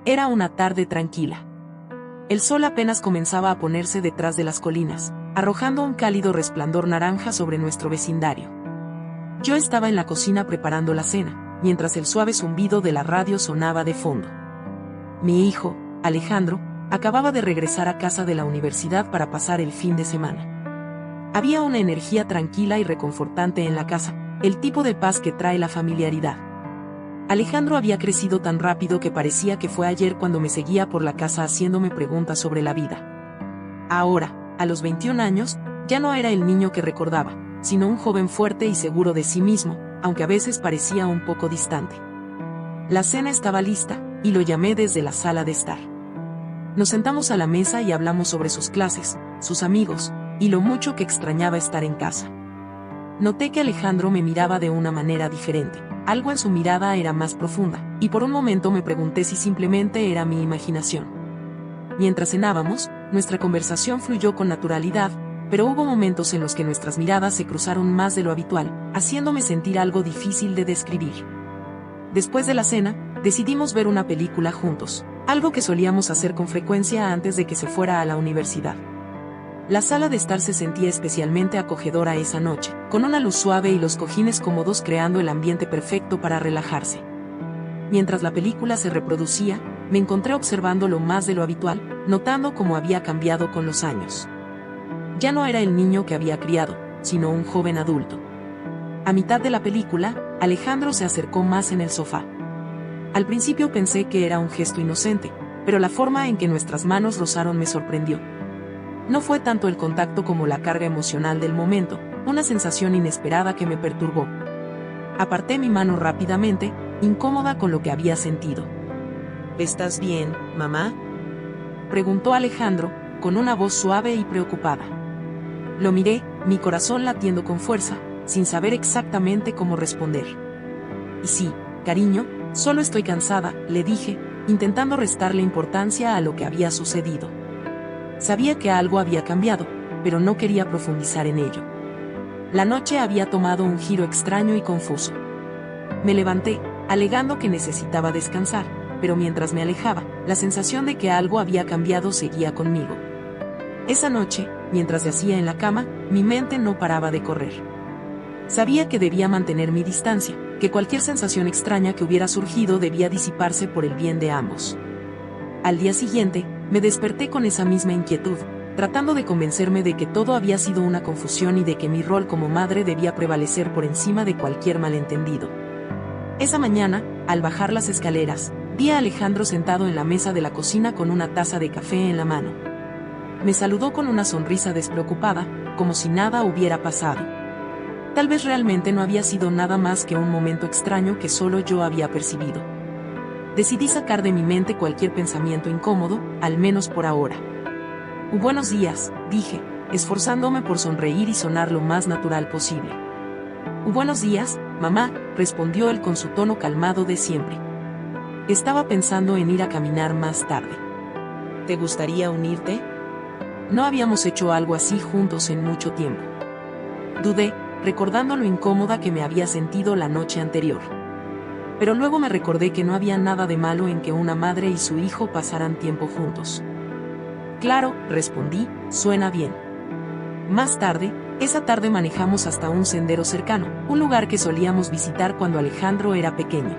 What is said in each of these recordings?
Era una tarde tranquila. El sol apenas comenzaba a ponerse detrás de las colinas, arrojando un cálido resplandor naranja sobre nuestro vecindario. Yo estaba en la cocina preparando la cena, mientras el suave zumbido de la radio sonaba de fondo. Mi hijo, Alejandro, acababa de regresar a casa de la universidad para pasar el fin de semana. Había una energía tranquila y reconfortante en la casa, el tipo de paz que trae la familiaridad. Alejandro había crecido tan rápido que parecía que fue ayer cuando me seguía por la casa haciéndome preguntas sobre la vida. Ahora, a los 21 años, ya no era el niño que recordaba, sino un joven fuerte y seguro de sí mismo, aunque a veces parecía un poco distante. La cena estaba lista, y lo llamé desde la sala de estar. Nos sentamos a la mesa y hablamos sobre sus clases, sus amigos, y lo mucho que extrañaba estar en casa. Noté que Alejandro me miraba de una manera diferente. Algo en su mirada era más profunda, y por un momento me pregunté si simplemente era mi imaginación. Mientras cenábamos, nuestra conversación fluyó con naturalidad, pero hubo momentos en los que nuestras miradas se cruzaron más de lo habitual, haciéndome sentir algo difícil de describir. Después de la cena, decidimos ver una película juntos, algo que solíamos hacer con frecuencia antes de que se fuera a la universidad. La sala de estar se sentía especialmente acogedora esa noche, con una luz suave y los cojines cómodos creando el ambiente perfecto para relajarse. Mientras la película se reproducía, me encontré observándolo más de lo habitual, notando cómo había cambiado con los años. Ya no era el niño que había criado, sino un joven adulto. A mitad de la película, Alejandro se acercó más en el sofá. Al principio pensé que era un gesto inocente, pero la forma en que nuestras manos rozaron me sorprendió. No fue tanto el contacto como la carga emocional del momento, una sensación inesperada que me perturbó. Aparté mi mano rápidamente, incómoda con lo que había sentido. ¿Estás bien, mamá?, preguntó Alejandro, con una voz suave y preocupada. Lo miré, mi corazón latiendo con fuerza, sin saber exactamente cómo responder. Y sí, cariño, solo estoy cansada, le dije, intentando restarle importancia a lo que había sucedido. Sabía que algo había cambiado, pero no quería profundizar en ello. La noche había tomado un giro extraño y confuso. Me levanté, alegando que necesitaba descansar, pero mientras me alejaba, la sensación de que algo había cambiado seguía conmigo. Esa noche, mientras yacía en la cama, mi mente no paraba de correr. Sabía que debía mantener mi distancia, que cualquier sensación extraña que hubiera surgido debía disiparse por el bien de ambos. Al día siguiente, me desperté con esa misma inquietud, tratando de convencerme de que todo había sido una confusión y de que mi rol como madre debía prevalecer por encima de cualquier malentendido. Esa mañana, al bajar las escaleras, vi a Alejandro sentado en la mesa de la cocina con una taza de café en la mano. Me saludó con una sonrisa despreocupada, como si nada hubiera pasado. Tal vez realmente no había sido nada más que un momento extraño que solo yo había percibido. Decidí sacar de mi mente cualquier pensamiento incómodo, al menos por ahora. Buenos días, dije, esforzándome por sonreír y sonar lo más natural posible. Buenos días, mamá, respondió él con su tono calmado de siempre. Estaba pensando en ir a caminar más tarde. ¿Te gustaría unirte? No habíamos hecho algo así juntos en mucho tiempo. Dudé, recordando lo incómoda que me había sentido la noche anterior. Pero luego me recordé que no había nada de malo en que una madre y su hijo pasaran tiempo juntos. Claro, respondí, suena bien. Más tarde, esa tarde manejamos hasta un sendero cercano, un lugar que solíamos visitar cuando Alejandro era pequeño.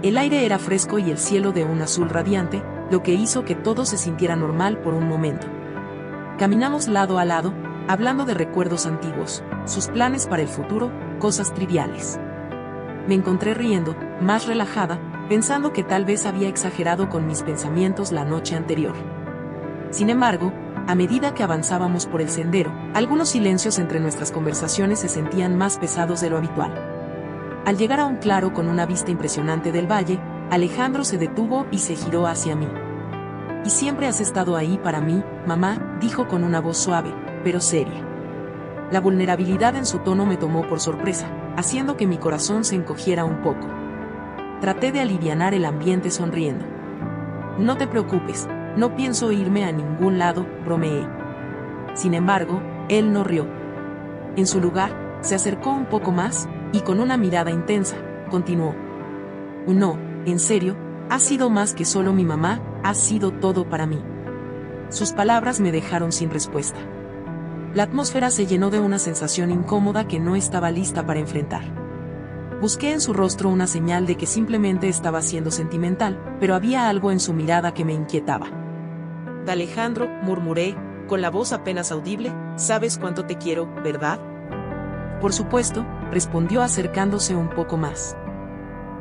El aire era fresco y el cielo de un azul radiante, lo que hizo que todo se sintiera normal por un momento. Caminamos lado a lado, hablando de recuerdos antiguos, sus planes para el futuro, cosas triviales. Me encontré riendo, más relajada, pensando que tal vez había exagerado con mis pensamientos la noche anterior. Sin embargo, a medida que avanzábamos por el sendero, algunos silencios entre nuestras conversaciones se sentían más pesados de lo habitual. Al llegar a un claro con una vista impresionante del valle, Alejandro se detuvo y se giró hacia mí. «Y siempre has estado ahí para mí, mamá», dijo con una voz suave, pero seria. La vulnerabilidad en su tono me tomó por sorpresa, haciendo que mi corazón se encogiera un poco. Traté de alivianar el ambiente sonriendo. «No te preocupes, no pienso irme a ningún lado», bromeé. Sin embargo, él no rió. En su lugar, se acercó un poco más, y con una mirada intensa, continuó. «No, en serio, Has sido más que solo mi mamá, has sido todo para mí. Sus palabras me dejaron sin respuesta. La atmósfera se llenó de una sensación incómoda que no estaba lista para enfrentar. Busqué en su rostro una señal de que simplemente estaba siendo sentimental, pero había algo en su mirada que me inquietaba. Alejandro, murmuré, con la voz apenas audible, sabes cuánto te quiero, ¿verdad? Por supuesto, respondió acercándose un poco más.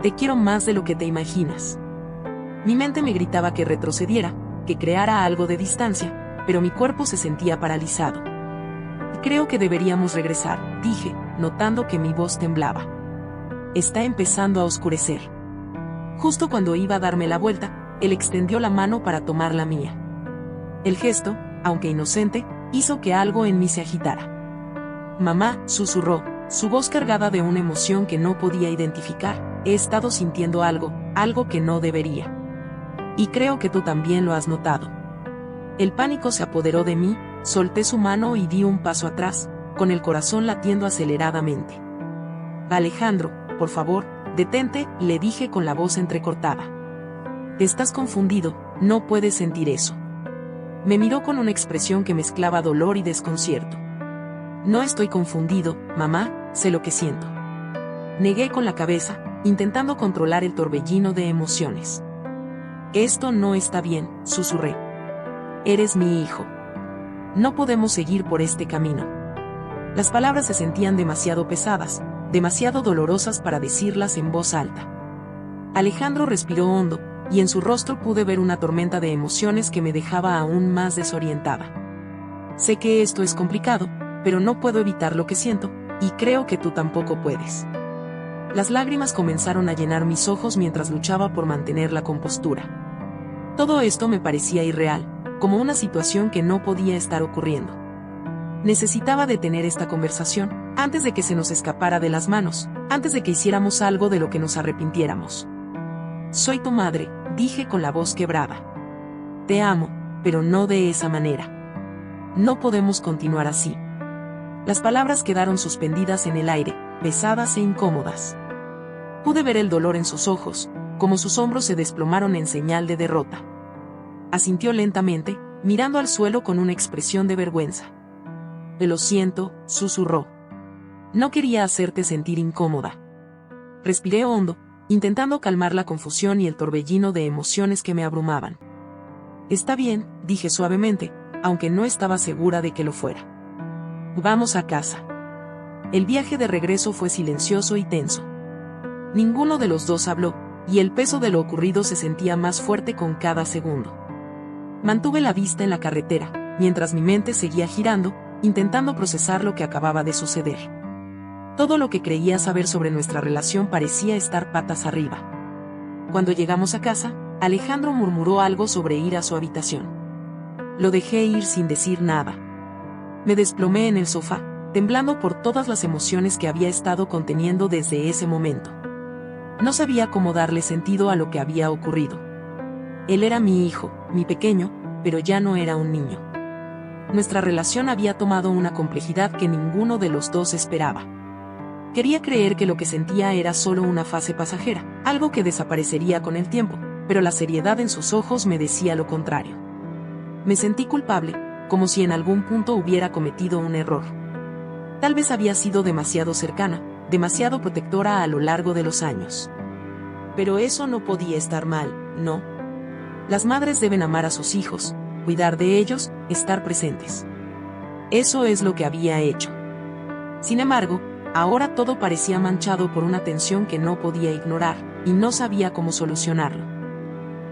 Te quiero más de lo que te imaginas. Mi mente me gritaba que retrocediera, que creara algo de distancia, pero mi cuerpo se sentía paralizado. Creo que deberíamos regresar, dije, notando que mi voz temblaba. Está empezando a oscurecer. Justo cuando iba a darme la vuelta, él extendió la mano para tomar la mía. El gesto, aunque inocente, hizo que algo en mí se agitara. Mamá, susurró, su voz cargada de una emoción que no podía identificar. He estado sintiendo algo, algo que no debería. Y creo que tú también lo has notado. El pánico se apoderó de mí, solté su mano y di un paso atrás, con el corazón latiendo aceleradamente. Alejandro, por favor, detente, le dije con la voz entrecortada. Estás confundido, no puedes sentir eso. Me miró con una expresión que mezclaba dolor y desconcierto. No estoy confundido, mamá, sé lo que siento. Negué con la cabeza, intentando controlar el torbellino de emociones. Esto no está bien, susurré. Eres mi hijo. No podemos seguir por este camino. Las palabras se sentían demasiado pesadas, demasiado dolorosas para decirlas en voz alta. Alejandro respiró hondo, y en su rostro pude ver una tormenta de emociones que me dejaba aún más desorientada. Sé que esto es complicado, pero no puedo evitar lo que siento, y creo que tú tampoco puedes. Las lágrimas comenzaron a llenar mis ojos mientras luchaba por mantener la compostura. Todo esto me parecía irreal, como una situación que no podía estar ocurriendo. Necesitaba detener esta conversación, antes de que se nos escapara de las manos, antes de que hiciéramos algo de lo que nos arrepintiéramos. Soy tu madre, dije con la voz quebrada. Te amo, pero no de esa manera. No podemos continuar así. Las palabras quedaron suspendidas en el aire, pesadas e incómodas. Pude ver el dolor en sus ojos, como sus hombros se desplomaron en señal de derrota. Asintió lentamente, mirando al suelo con una expresión de vergüenza. Lo siento, susurró. No quería hacerte sentir incómoda. Respiré hondo, intentando calmar la confusión y el torbellino de emociones que me abrumaban. Está bien, dije suavemente, aunque no estaba segura de que lo fuera. Vamos a casa. El viaje de regreso fue silencioso y tenso. Ninguno de los dos habló, y el peso de lo ocurrido se sentía más fuerte con cada segundo. Mantuve la vista en la carretera, mientras mi mente seguía girando, intentando procesar lo que acababa de suceder. Todo lo que creía saber sobre nuestra relación parecía estar patas arriba. Cuando llegamos a casa, Alejandro murmuró algo sobre ir a su habitación. Lo dejé ir sin decir nada. Me desplomé en el sofá, temblando por todas las emociones que había estado conteniendo desde ese momento. No sabía cómo darle sentido a lo que había ocurrido. Él era mi hijo, mi pequeño, pero ya no era un niño. Nuestra relación había tomado una complejidad que ninguno de los dos esperaba. Quería creer que lo que sentía era solo una fase pasajera, algo que desaparecería con el tiempo, pero la seriedad en sus ojos me decía lo contrario. Me sentí culpable, como si en algún punto hubiera cometido un error. Tal vez había sido demasiado cercana, demasiado protectora a lo largo de los años. Pero eso no podía estar mal, ¿no? Las madres deben amar a sus hijos, cuidar de ellos, estar presentes. Eso es lo que había hecho. Sin embargo, ahora todo parecía manchado por una tensión que no podía ignorar, y no sabía cómo solucionarlo.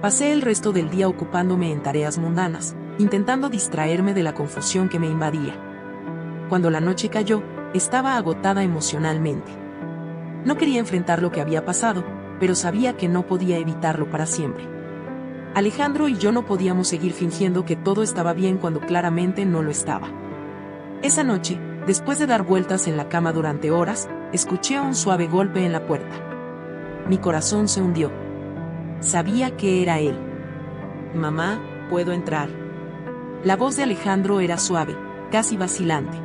Pasé el resto del día ocupándome en tareas mundanas, intentando distraerme de la confusión que me invadía. Cuando la noche cayó, estaba agotada emocionalmente. No quería enfrentar lo que había pasado, pero sabía que no podía evitarlo para siempre. Alejandro y yo no podíamos seguir fingiendo que todo estaba bien cuando claramente no lo estaba. Esa noche, después de dar vueltas en la cama durante horas, escuché un suave golpe en la puerta. Mi corazón se hundió. Sabía que era él. Mamá, ¿puedo entrar? La voz de Alejandro era suave, casi vacilante.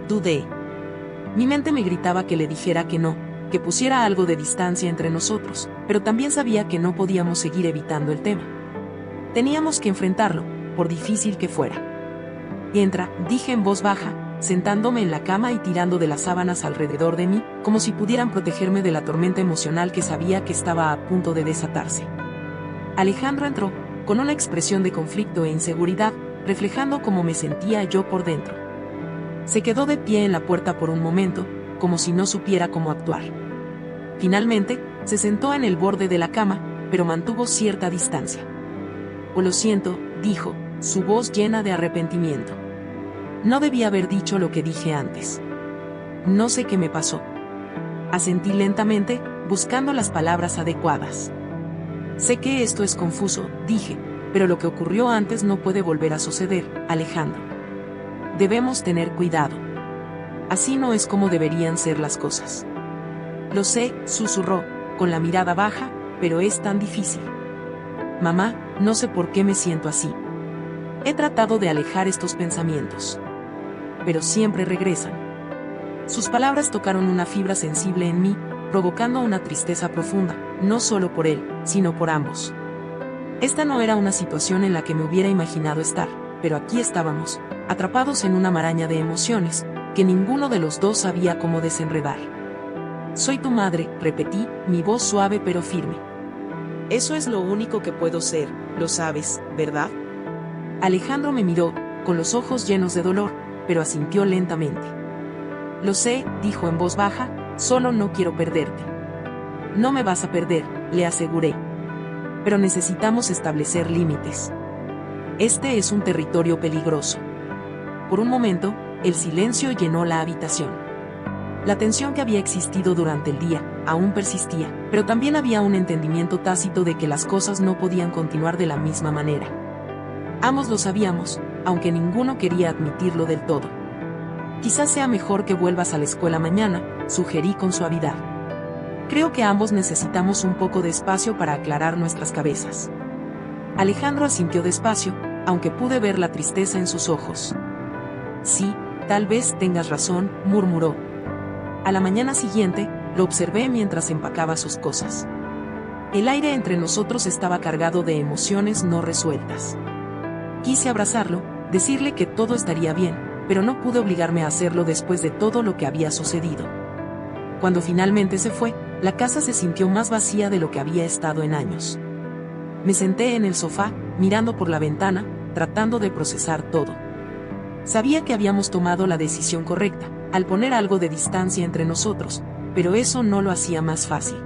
Dudé. Mi mente me gritaba que le dijera que no, que pusiera algo de distancia entre nosotros, pero también sabía que no podíamos seguir evitando el tema. Teníamos que enfrentarlo, por difícil que fuera. Entra, dije en voz baja, sentándome en la cama y tirando de las sábanas alrededor de mí, como si pudieran protegerme de la tormenta emocional que sabía que estaba a punto de desatarse. Alejandro entró, con una expresión de conflicto e inseguridad, reflejando cómo me sentía yo por dentro. Se quedó de pie en la puerta por un momento, como si no supiera cómo actuar. Finalmente, se sentó en el borde de la cama, pero mantuvo cierta distancia. «Oh, lo siento», dijo, su voz llena de arrepentimiento. No debía haber dicho lo que dije antes. No sé qué me pasó. Asentí lentamente, buscando las palabras adecuadas. Sé que esto es confuso, dije, pero lo que ocurrió antes no puede volver a suceder, Alejandro. Debemos tener cuidado. Así no es como deberían ser las cosas. Lo sé, susurró, con la mirada baja, pero es tan difícil. Mamá, no sé por qué me siento así. He tratado de alejar estos pensamientos. Pero siempre regresan. Sus palabras tocaron una fibra sensible en mí, provocando una tristeza profunda, no solo por él, sino por ambos. Esta no era una situación en la que me hubiera imaginado estar, pero aquí estábamos, atrapados en una maraña de emociones, que ninguno de los dos sabía cómo desenredar. Soy tu madre, repetí, mi voz suave pero firme. Eso es lo único que puedo ser, lo sabes, ¿verdad? Alejandro me miró, con los ojos llenos de dolor, pero asintió lentamente. Lo sé, dijo en voz baja, solo no quiero perderte. No me vas a perder, le aseguré. Pero necesitamos establecer límites. Este es un territorio peligroso. Por un momento, el silencio llenó la habitación. La tensión que había existido durante el día aún persistía, pero también había un entendimiento tácito de que las cosas no podían continuar de la misma manera. Ambos lo sabíamos, aunque ninguno quería admitirlo del todo. Quizás sea mejor que vuelvas a la escuela mañana, sugerí con suavidad. Creo que ambos necesitamos un poco de espacio para aclarar nuestras cabezas. Alejandro asintió despacio, aunque pude ver la tristeza en sus ojos. Sí, tal vez tengas razón, murmuró. A la mañana siguiente, lo observé mientras empacaba sus cosas. El aire entre nosotros estaba cargado de emociones no resueltas. Quise abrazarlo, decirle que todo estaría bien, pero no pude obligarme a hacerlo después de todo lo que había sucedido. Cuando finalmente se fue, la casa se sintió más vacía de lo que había estado en años. Me senté en el sofá, mirando por la ventana, tratando de procesar todo. Sabía que habíamos tomado la decisión correcta, al poner algo de distancia entre nosotros, pero eso no lo hacía más fácil.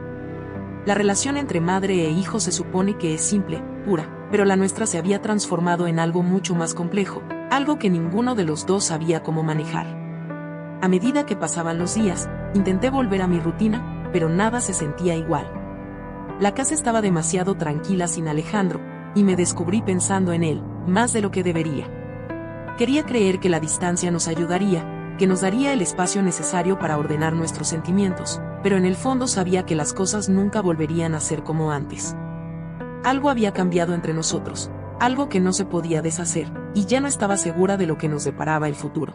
La relación entre madre e hijo se supone que es simple, pura, pero la nuestra se había transformado en algo mucho más complejo, algo que ninguno de los dos sabía cómo manejar. A medida que pasaban los días, intenté volver a mi rutina, pero nada se sentía igual. La casa estaba demasiado tranquila sin Alejandro, y me descubrí pensando en él, más de lo que debería. Quería creer que la distancia nos ayudaría, que nos daría el espacio necesario para ordenar nuestros sentimientos, pero en el fondo sabía que las cosas nunca volverían a ser como antes. Algo había cambiado entre nosotros, algo que no se podía deshacer, y ya no estaba segura de lo que nos deparaba el futuro.